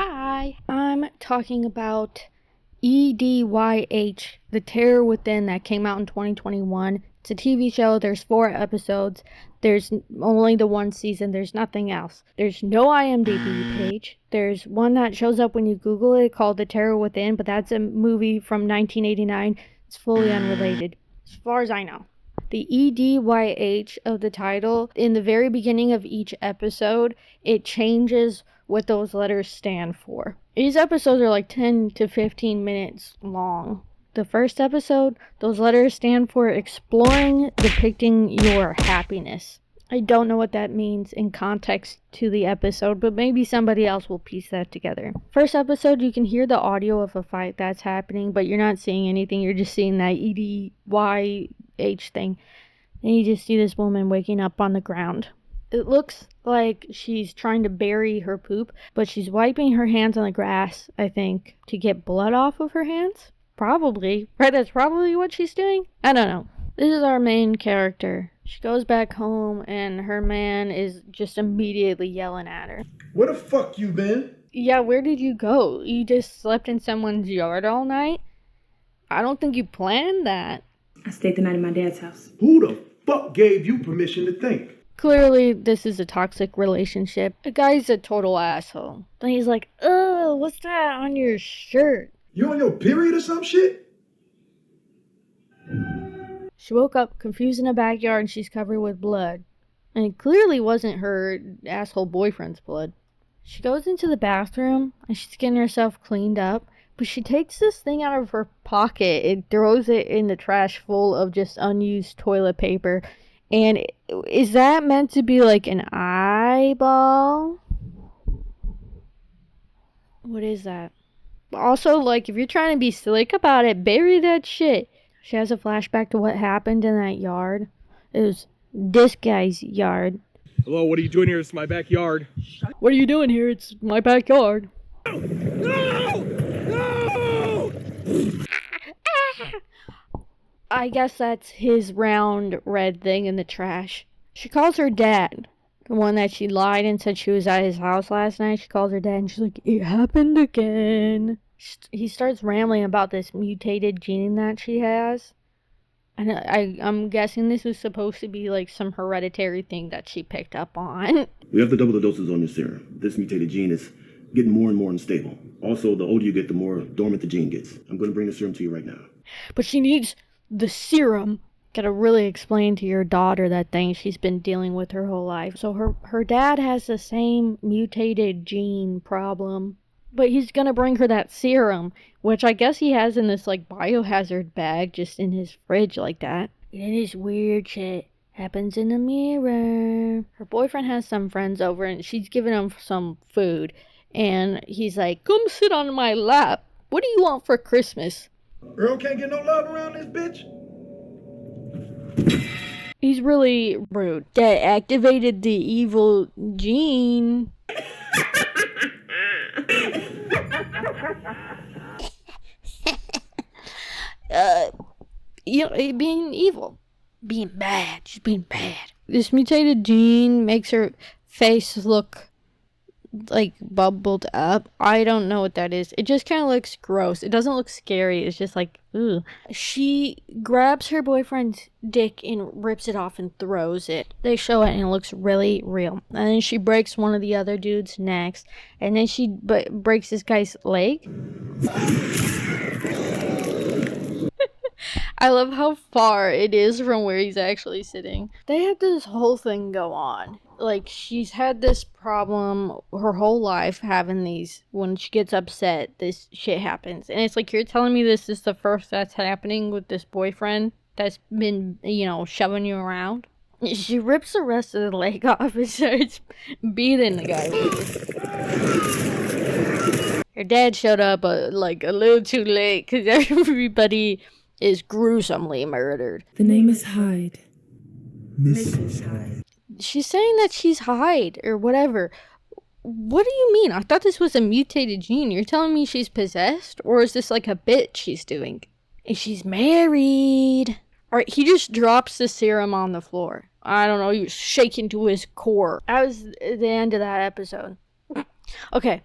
Hi, I'm talking about EDYH, The Terror Within, that came out in 2021. It's a TV show. There's 4 episodes. There's only the 1 season. There's nothing else. There's no IMDb page. There's one that shows up when you Google it called The Terror Within, but that's a movie from 1989. It's fully unrelated, as far as I know. The EDYH of the title, in the very beginning of each episode, it changes what those letters stand for. These episodes are like 10 to 15 minutes long. The first episode, those letters stand for exploring, depicting your happiness. I don't know what that means in context to the episode, but maybe somebody else will piece that together. First episode, you can hear the audio of a fight that's happening, but you're not seeing anything. You're just seeing that EDYH thing. And you just see this woman waking up on the ground. It looks like she's trying to bury her poop, but she's wiping her hands on the grass, I think, to get blood off of her hands. Probably. Right, that's probably what she's doing? I don't know. This is our main character. She goes back home, and her man is just immediately yelling at her. Where the fuck you been? Yeah, where did you go? You just slept in someone's yard all night? I don't think you planned that. I stayed the night at my dad's house. Who the fuck gave you permission to think? Clearly, this is a toxic relationship. The guy's a total asshole. Then he's like, "Oh, what's that on your shirt?" You on your period or some shit? She woke up confused in a backyard and she's covered with blood. And it clearly wasn't her asshole boyfriend's blood. She goes into the bathroom and she's getting herself cleaned up. But she takes this thing out of her pocket and throws it in the trash full of just unused toilet paper. And is that meant to be like an eyeball? What is that? Also, like, if you're trying to be slick about it, bury that shit. She has a flashback to what happened in that yard. It was this guy's yard. Hello, what are you doing here? It's my backyard. What are you doing here? It's my backyard. No! No! I guess that's his round red thing in the trash. She calls her dad, the one that she lied and said she was at his house last night. She calls her dad and she's like, "It happened again." He starts rambling about this mutated gene that she has. And I'm guessing this is supposed to be like some hereditary thing that she picked up on. We have to double the doses on your serum. This mutated gene is getting more and more unstable. Also, the older you get, the more dormant the gene gets. I'm going to bring the serum to you right now. But she needs the serum. Gotta really explain to your daughter that thing she's been dealing with her whole life. So her dad has the same mutated gene problem. But he's gonna bring her that serum, which I guess he has in this like biohazard bag just in his fridge like that. And this weird shit happens in the mirror. Her boyfriend has some friends over and she's giving him some food. And he's like, "Come sit on my lap. What do you want for Christmas?" Earl can't get no love around this bitch? He's really rude. That activated the evil gene. Being evil. Being bad. She's being bad. This mutated gene makes her face look like bubbled up. I don't know what that is. It just kind of looks gross. It doesn't look scary. It's just like, ugh. She grabs her boyfriend's dick and rips it off and throws it. They show it and it looks really real. And then she breaks one of the other dude's necks. And then she breaks this guy's leg. I love how far it is from where he's actually sitting. They have this whole thing go on. Like, she's had this problem her whole life, having these, when she gets upset, this shit happens. And it's like, you're telling me this is the first that's happening with this boyfriend that's been, shoving you around? She rips the rest of the leg off and starts beating the guy with it. Her dad showed up, a little too late, because everybody is gruesomely murdered. The name is Hyde. Mrs. Hyde. She's saying that she's Hyde or whatever. What do you mean? I thought this was a mutated gene. You're telling me she's possessed? Or is this like a bit she's doing? And she's married. Alright, he just drops the serum on the floor. I don't know, he was shaking to his core. That was the end of that episode. Okay,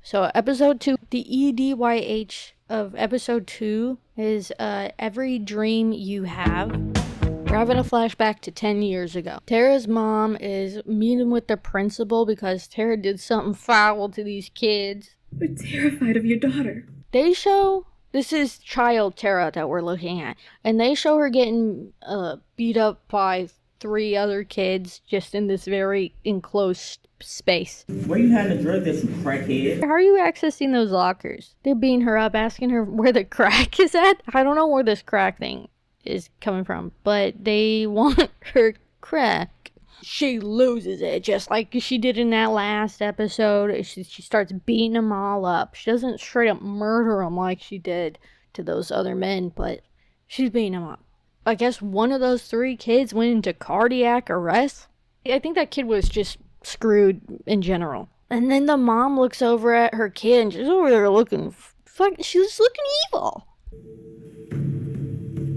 So episode 2, the EDYH of episode 2 is every dream you have. We're having a flashback to 10 years ago. Tara's mom is meeting with the principal because Tara did something foul to these kids. We're terrified of your daughter. They show, this is child Tara that we're looking at, and they show her getting beat up by 3 other kids just in this very enclosed space. Where you hiding the drug that's crackhead? How are you accessing those lockers? They're beating her up, asking her where the crack is at. I don't know where this crack thing is coming from, but they want her crack. She loses it, just like she did in that last episode. She starts beating them all up. She doesn't straight up murder them like she did to those other men, but she's beating them up. I guess one of those 3 kids went into cardiac arrest. I think that kid was just screwed in general. And then the mom looks over at her kid and she's over there looking she's looking evil.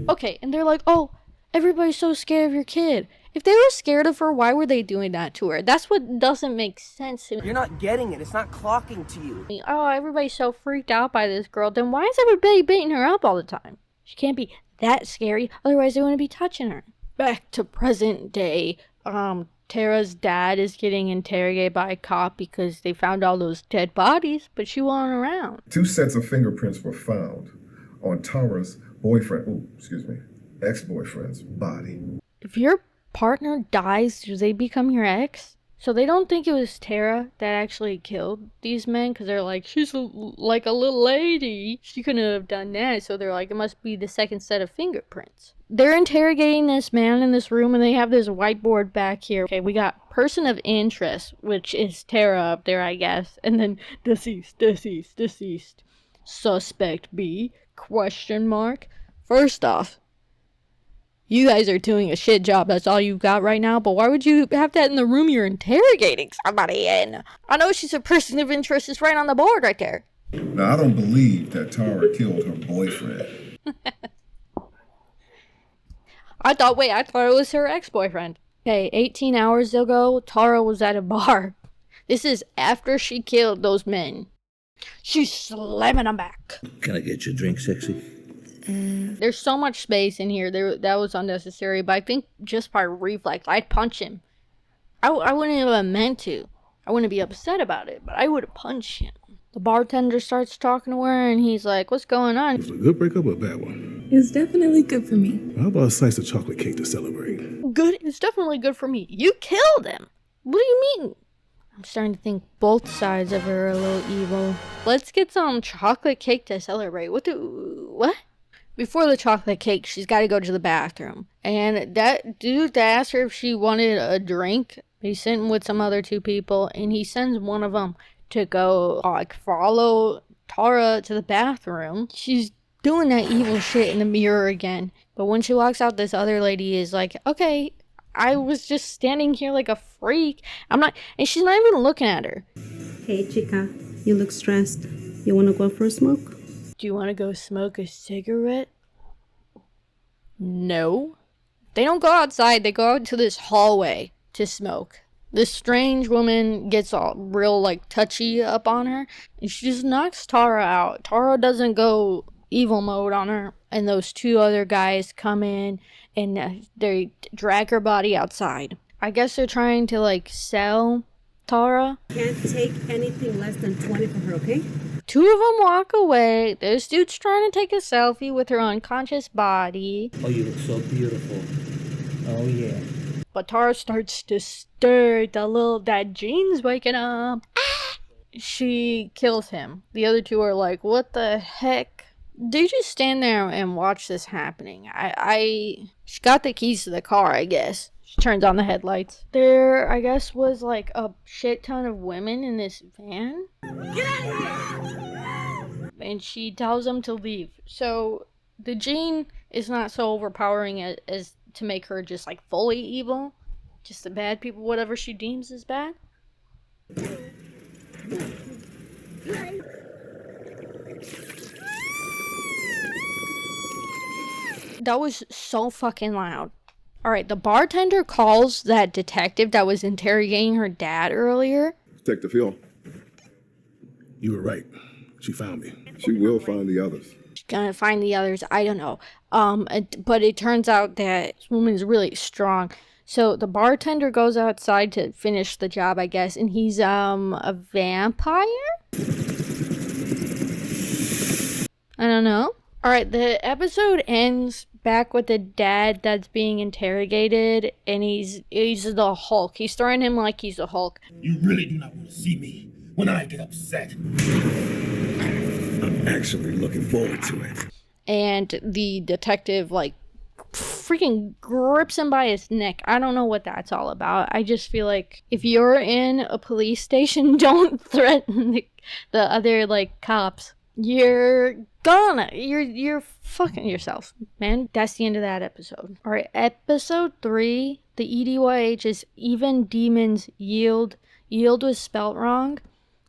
Okay, and they're like, oh, everybody's so scared of your kid. If they were scared of her, why were they doing that to her? That's what doesn't make sense to me. You're not getting it. It's not clocking to you. Oh, everybody's so freaked out by this girl. Then why is everybody beating her up all the time? She can't be that scary, otherwise they wouldn't be touching her. Back to present day. Tara's dad is getting interrogated by a cop because they found all those dead bodies, but she wasn't around. 2 sets of fingerprints were found on Tara's ex-boyfriend's body. If your partner dies, do they become your ex? So they don't think it was Tara that actually killed these men because they're like, she's like a little lady. She couldn't have done that. So they're like, it must be the second set of fingerprints. They're interrogating this man in this room and they have this whiteboard back here. Okay, we got person of interest, which is Tara up there, I guess. And then deceased. Suspect B, question mark. First off, you guys are doing a shit job. That's all you've got right now. But why would you have that in the room you're interrogating somebody in? I know she's a person of interest. It's right on the board right there. Now, I don't believe that Tara killed her boyfriend. I thought it was her ex-boyfriend. Okay, 18 hours ago, Tara was at a bar. This is after she killed those men. She's slamming them back. Can I get you a drink, sexy? There's so much space in here. That was unnecessary, but I think just by reflex, I'd punch him. I wouldn't have meant to. I wouldn't be upset about it, but I would have punched him. The bartender starts talking to her, and he's like, what's going on? Was it a good breakup or a bad one? It's definitely good for me. How about a slice of chocolate cake to celebrate? Good? It's definitely good for me. You killed him. What do you mean? I'm starting to think both sides of her are a little evil. Let's get some chocolate cake to celebrate. What? Before the chocolate cake, she's got to go to the bathroom. And that dude that asked her if she wanted a drink, he's sitting with some other 2 people, and he sends one of them to go, follow Tara to the bathroom. She's doing that evil shit in the mirror again. But when she walks out, this other lady is like, okay, I was just standing here like a freak. And she's not even looking at her. Hey, chica, you look stressed. You want to go for a smoke? Do you want to go smoke a cigarette? No. They don't go outside. They go out to this hallway to smoke. This strange woman gets all real, touchy up on her. And she just knocks Tara out. Tara doesn't go evil mode on her. And those 2 other guys come in and they drag her body outside. I guess they're trying to, sell Tara. Can't take anything less than 20 for her, okay? 2 of them walk away. This dude's trying to take a selfie with her unconscious body. Oh, you look so beautiful. Oh, yeah. But Tara starts to stir that Jean's waking up. She kills him. The other 2 are like, what the heck? They just stand there and watch this happening. She got the keys to the car, I guess. She turns on the headlights. There, I guess, was a shit ton of women in this van. Get out of here! And she tells them to leave. So, the Jean is not so overpowering as to make her just fully evil. Just the bad people, whatever she deems as bad. That was so fucking loud. Alright, the bartender calls that detective that was interrogating her dad earlier. Detective Hill. You were right. She found me. She will find the others. She's gonna find the others. I don't know. But it turns out that this woman's really strong. So the bartender goes outside to finish the job, I guess, and he's a vampire? I don't know. Alright, the episode ends back with the dad that's being interrogated, and he's the Hulk. He's throwing him like he's the Hulk. You really do not want to see me when I get upset. I'm actually looking forward to it. And the detective, like, freaking grips him by his neck. I don't know what that's all about. I just feel like if you're in a police station, don't threaten the other, like, cops. You're fucking yourself, man. That's the end of that episode. Alright, episode 3, the EDYH is Even Demons Yield. Yield was spelt wrong.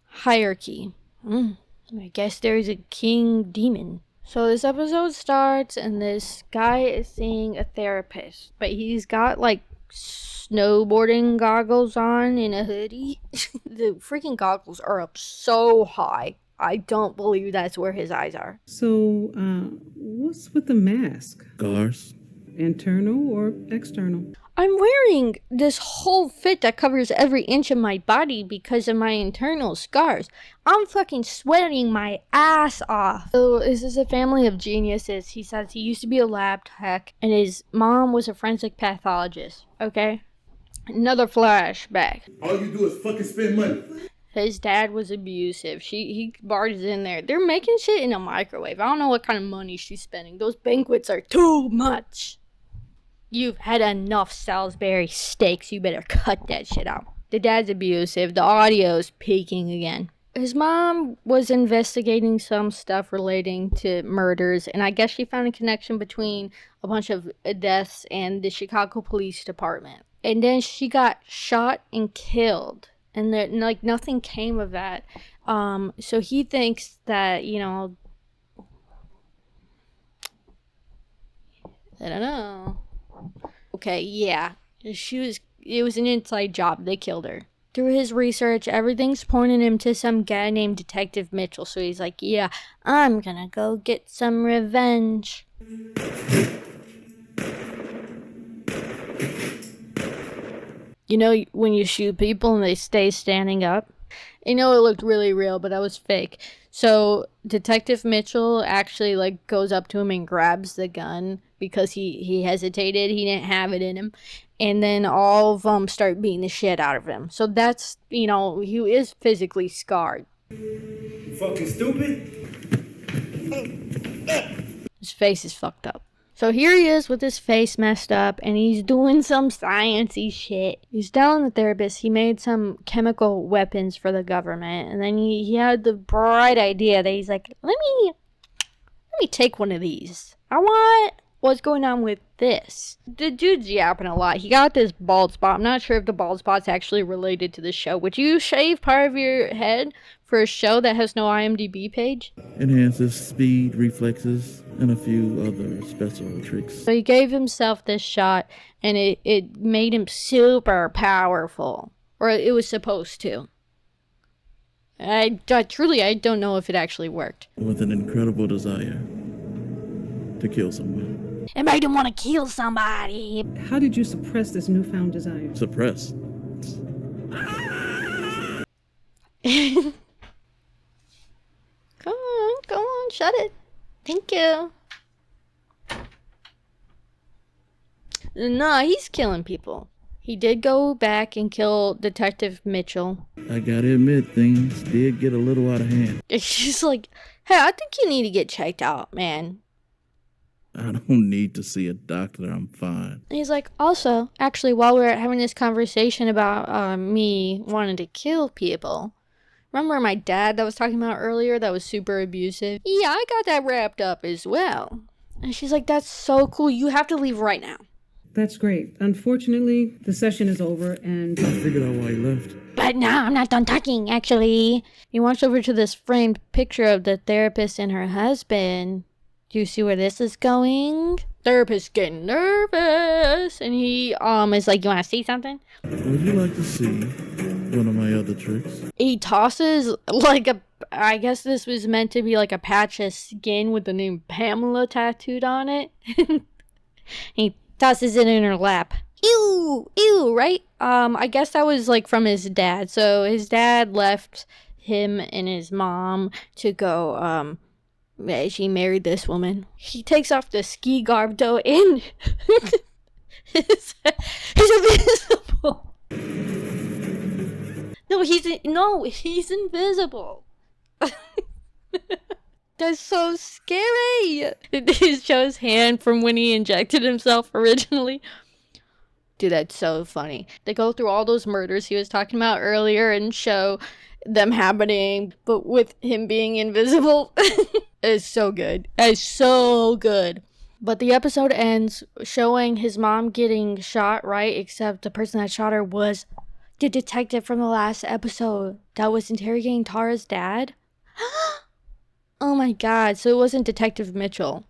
Hierarchy. I guess there's a king demon. So this episode starts and this guy is seeing a therapist, but he's got like snowboarding goggles on and a hoodie. The freaking goggles are up so high. I don't believe that's where his eyes are. So, what's with the mask? Scars. Internal or external? I'm wearing this whole fit that covers every inch of my body because of my internal scars. I'm fucking sweating my ass off. So this is a family of geniuses. He says he used to be a lab tech and his mom was a forensic pathologist. Okay? Another flashback. All you do is fucking spend money. His dad was abusive. He barges in there. They're making shit in a microwave. I don't know what kind of money she's spending. Those banquets are too much. You've had enough Salisbury steaks. You better cut that shit out. The dad's abusive. The audio's peaking again. His mom was investigating some stuff relating to murders, and I guess she found a connection between a bunch of deaths and the Chicago Police Department. And then she got shot and killed. And there, like, nothing came of that. So he thinks that, you know, I don't know. Okay, yeah. It was an inside job. They killed her. Through his research, everything's pointing him to some guy named Detective Mitchell. So he's like, yeah, I'm gonna go get some revenge. You know when you shoot people and they stay standing up? You know, it looked really real, but that was fake. So Detective Mitchell actually like goes up to him and grabs the gun because he hesitated. He didn't have it in him. And then all of them start beating the shit out of him. So that's, you know, he is physically scarred. You fucking stupid. His face is fucked up. So here he is with his face messed up, and he's doing some sciencey shit. He's telling the therapist he made some chemical weapons for the government, and then he had the bright idea that he's like, let me take one of these. I want what's going on with this. The dude's yapping a lot. He got this bald spot. I'm not sure if the bald spot's actually related to the show. Would you shave part of your head for a show that has no IMDb page? Enhances speed, reflexes, and a few other special tricks. So he gave himself this shot, and it made him super powerful. Or it was supposed to. I don't know if it actually worked. With an incredible desire to kill someone. It made him want to kill somebody. How did you suppress this newfound desire? Suppress. Go on, shut it. Thank you. Nah, he's killing people. He did go back and kill Detective Mitchell. I gotta admit, things did get a little out of hand. She's like, hey, I think you need to get checked out, man. I don't need to see a doctor, I'm fine. And he's like, also, actually, while we were having this conversation about me wanting to kill people, remember my dad that I was talking about earlier that was super abusive? Yeah, I got that wrapped up as well. And she's like, that's so cool. You have to leave right now. That's great. Unfortunately, the session is over and... I figured out why he left. But no, I'm not done talking, actually. He walks over to this framed picture of the therapist and her husband. Do you see where this is going? Therapist getting nervous. And he is like, you want to see something? Would you like to see one of my other tricks. He tosses like a, I guess this was meant to be like a patch of skin with the name Pamela tattooed on it. He tosses it in her lap. Ew, ew, right? I guess that was like from his dad. So his dad left him and his mom to go, she married this woman. He takes off the ski garb though and he's invisible. He's invisible. That's so scary. It shows hand from when he injected himself originally. Dude, that's so funny. They go through all those murders he was talking about earlier and show them happening, but with him being invisible. It's so good. It's so good. But the episode ends showing his mom getting shot, right? Except the person that shot her was the detective from the last episode that was interrogating Tara's dad. Oh my god, so it wasn't Detective Mitchell.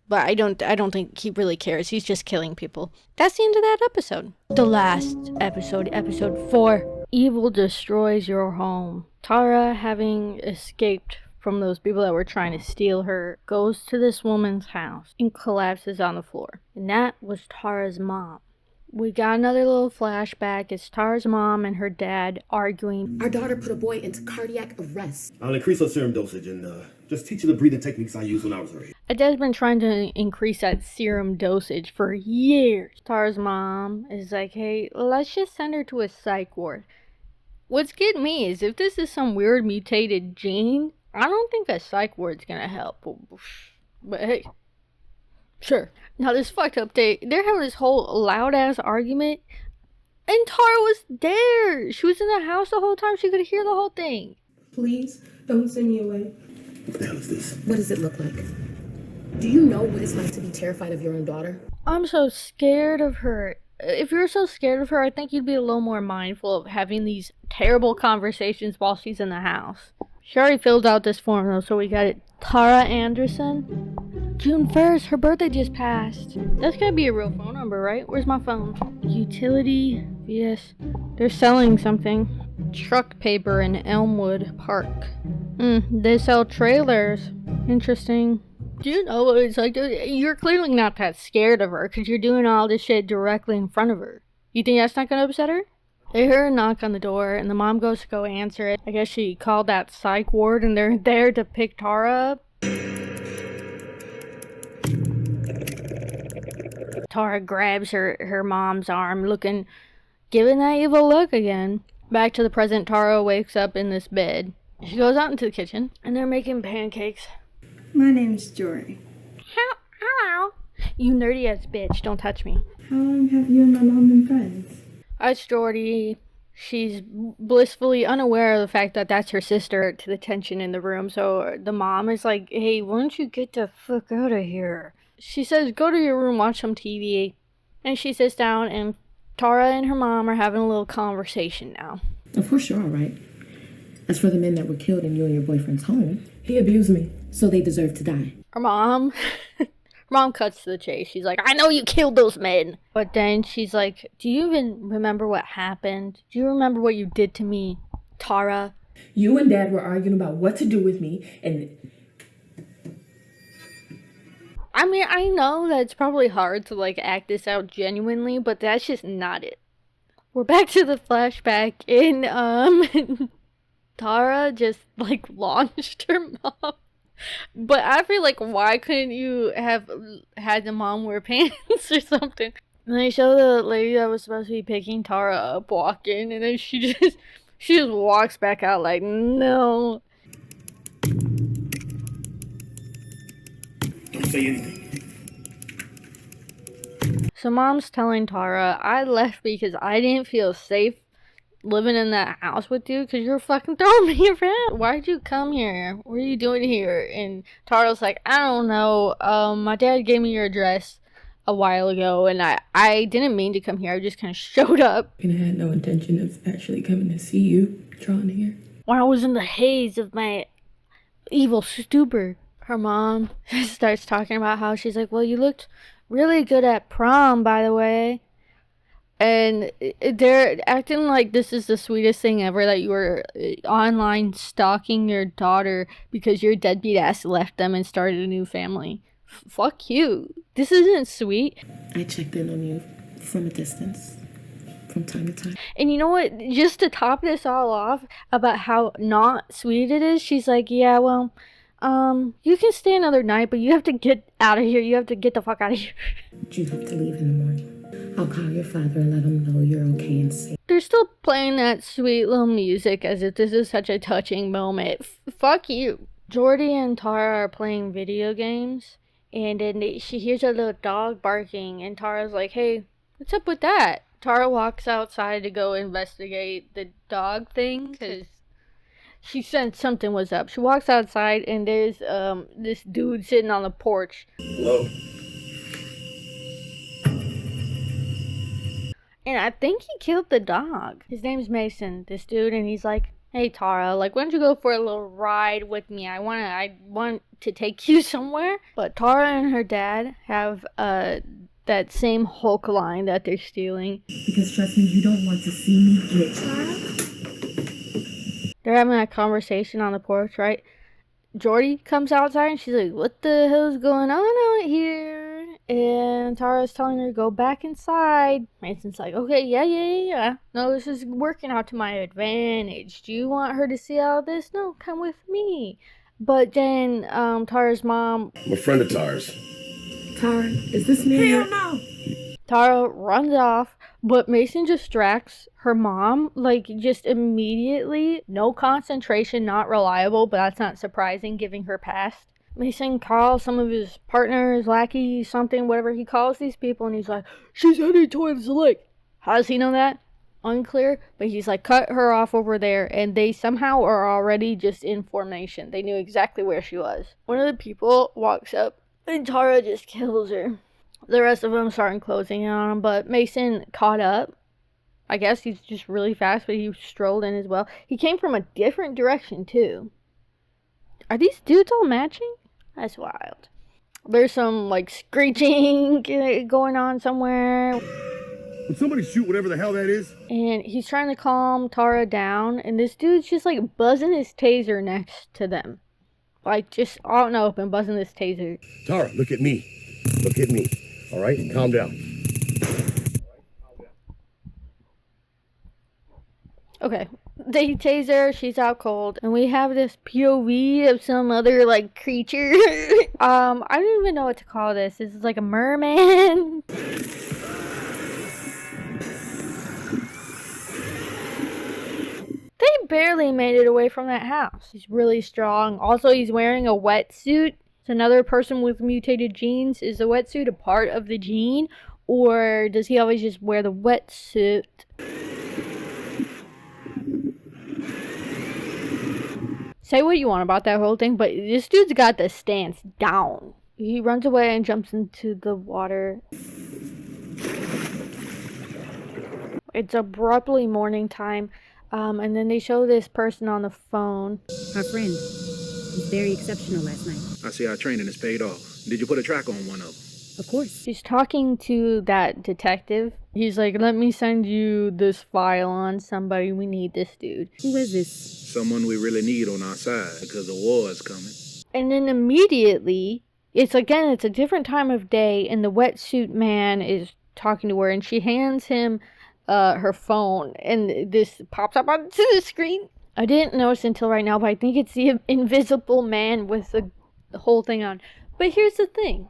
But I don't think he really cares. He's just killing people. That's the end of that episode. The last episode, episode 4. Evil destroys your home. Tara, having escaped from those people that were trying to steal her, goes to this woman's house and collapses on the floor. And that was Tara's mom. We got another little flashback. It's Tara's mom and her dad arguing. Our daughter put a boy into cardiac arrest. I'll increase her serum dosage and just teach her the breathing techniques I used when I was her age. Dad's been trying to increase that serum dosage for years. Tara's mom is like, hey, let's just send her to a psych ward. What's getting me is if this is some weird mutated gene, I don't think a psych ward's gonna help. But hey, sure. Now this fucked up they're having this whole loud ass argument, and Tara was there. She was in the house the whole time. She could hear the whole thing. Please, don't send me away. What the hell is this? What does it look like? Do you know what it's like to be terrified of your own daughter? I'm so scared of her. If you're so scared of her, I think you'd be a little more mindful of having these terrible conversations while she's in the house. She already filled out this form though, so we got it. Tara Anderson. June 1st, her birthday just passed. That's gotta be a real phone number, right? Where's my phone? Utility, yes. They're selling something. Truck paper in Elmwood Park. They sell trailers. Interesting. Do you know what it's like? You're clearly not that scared of her because you're doing all this shit directly in front of her. You think that's not gonna upset her? They hear a knock on the door and the mom goes to go answer it. I guess she called that psych ward and they're there to pick Tara up. Tara grabs her mom's arm, giving that evil look again. Back to the present, Tara wakes up in this bed. She goes out into the kitchen and they're making pancakes. My name's Jory. Hello. You nerdy ass bitch, don't touch me. How long have you and my mom been friends? That's Jordy. She's blissfully unaware of the fact that that's her sister to the tension in the room. So the mom is like, hey, why don't you get the fuck out of here? She says, go to your room, watch some TV. And she sits down and Tara and her mom are having a little conversation now. Of course you're all right. As for the men that were killed in you and your boyfriend's home, he abused me, so they deserve to die. Her mom cuts to the chase. She's like, I know you killed those men. But then she's like, do you even remember what happened? Do you remember what you did to me, Tara? You and Dad were arguing about what to do with me, and... I mean, I know that it's probably hard to, act this out genuinely, but that's just not it. We're back to the flashback, and, Tara just, launched her mom. But I feel like, why couldn't you have had the mom wear pants or something? And they show the lady that was supposed to be picking Tara up walk in, and then she just walks back out like, no. Don't say anything. So mom's telling Tara, I left because I didn't feel safe living in that house with you because you're fucking throwing me around. Why'd you come here? What are you doing here? And Tara's like, I don't know. My dad gave me your address a while ago and I didn't mean to come here. I just kind of showed up. And I had no intention of actually coming to see you, drawn here. When I was in the haze of my evil stupor, her mom starts talking about how she's like, well, you looked really good at prom, by the way. And they're acting like this is the sweetest thing ever, that you were online stalking your daughter because your deadbeat ass left them and started a new family. Fuck you. This isn't sweet. I checked in on you from a distance, from time to time. And you know what? Just to top this all off about how not sweet it is, she's like, yeah, well, you can stay another night, but you have to get out of here. You have to get the fuck out of here. You have to leave in the morning. I'll call your father and let him know you're okay and safe. They're still playing that sweet little music as if this is such a touching moment. Fuck you. Jordy and Tara are playing video games, and then she hears a little dog barking, and Tara's like, hey, what's up with that? Tara walks outside to go investigate the dog thing, because she sensed something was up. She walks outside, and there's this dude sitting on the porch. Hello? And I think he killed the dog. His name's Mason, this dude, and he's like, hey Tara, like, why don't you go for a little ride with me? I want to take you somewhere. But Tara and her dad have that same Hulk line that they're stealing. Because trust me, you don't want to see me get Tara. They're having a conversation on the porch, right? Jordy comes outside and she's like, what the hell's going on out here? And Tara's telling her to go back inside. Mason's like, okay, yeah. No, this is working out to my advantage. Do you want her to see all this? No, come with me. But then Tara's mom... I'm a friend of Tara's. Tara, is this me? Hell no! Tara runs off, but Mason distracts her mom, like, just immediately. No concentration, not reliable, but that's not surprising, giving her past. Mason calls some of his partners, lackey, something, whatever he calls these people, and he's like, she's headed towards the lake. How does he know that? Unclear, but he's like, cut her off over there, and they somehow are already just in formation. They knew exactly where she was. One of the people walks up, and Tara just kills her. The rest of them starting closing in on him, but Mason caught up. I guess he's just really fast, but he strolled in as well. He came from a different direction, too. Are these dudes all matching? That's wild. There's some, like, screeching going on somewhere. Would somebody shoot whatever the hell that is? And he's trying to calm Tara down, and this dude's just, like, buzzing his taser next to them. Like, just out and open, buzzing this taser. Tara, look at me. Look at me. All right? Calm down. Okay. They taser, she's out cold, and we have this POV of some other, like, creature. I don't even know what to call this. This is like a merman. They barely made it away from that house. He's really strong. Also, he's wearing a wetsuit. It's another person with mutated genes. Is the wetsuit a part of the gene, or does he always just wear the wetsuit? Say what you want about that whole thing, but this dude's got the stance down. He runs away and jumps into the water. It's abruptly morning time, and then they show this person on the phone. Our friend was very exceptional last night. I see our training is paid off. Did you put a track on one of them? Of course. He's talking to that detective. He's like, let me send you this file on somebody. We need this dude. Who is this? Someone we really need on our side because the war is coming. And then immediately, it's a different time of day, and the wetsuit man is talking to her, and she hands him her phone, and this pops up onto the screen. I didn't notice until right now, but I think it's the invisible man with the whole thing on. But here's the thing.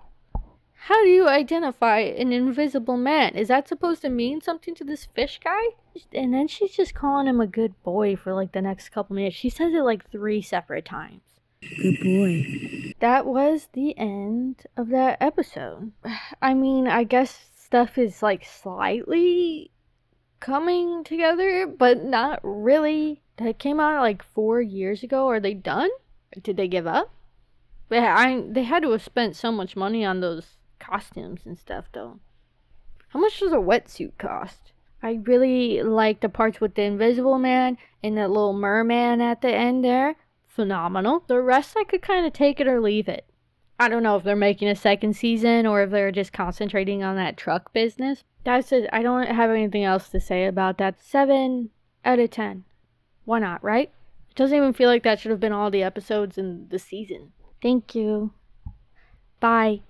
How do you identify an invisible man? Is that supposed to mean something to this fish guy? And then she's just calling him a good boy for like the next couple minutes. She says it like 3 separate times. Good boy. That was the end of that episode. I mean, I guess stuff is like slightly coming together, but not really. That came out like 4 years ago. Are they done? Did they give up? They had to have spent so much money on those costumes and stuff, though. How much does a wetsuit cost? I really like the parts with the invisible man and that little merman at the end there. Phenomenal. The rest I could kind of take it or leave it. I don't know if they're making a second season or if they're just concentrating on that truck business. That's it. I don't have anything else to say about that. 7 out of 10. Why not, right? It doesn't even feel like that should have been all the episodes in the season. Thank you. Bye.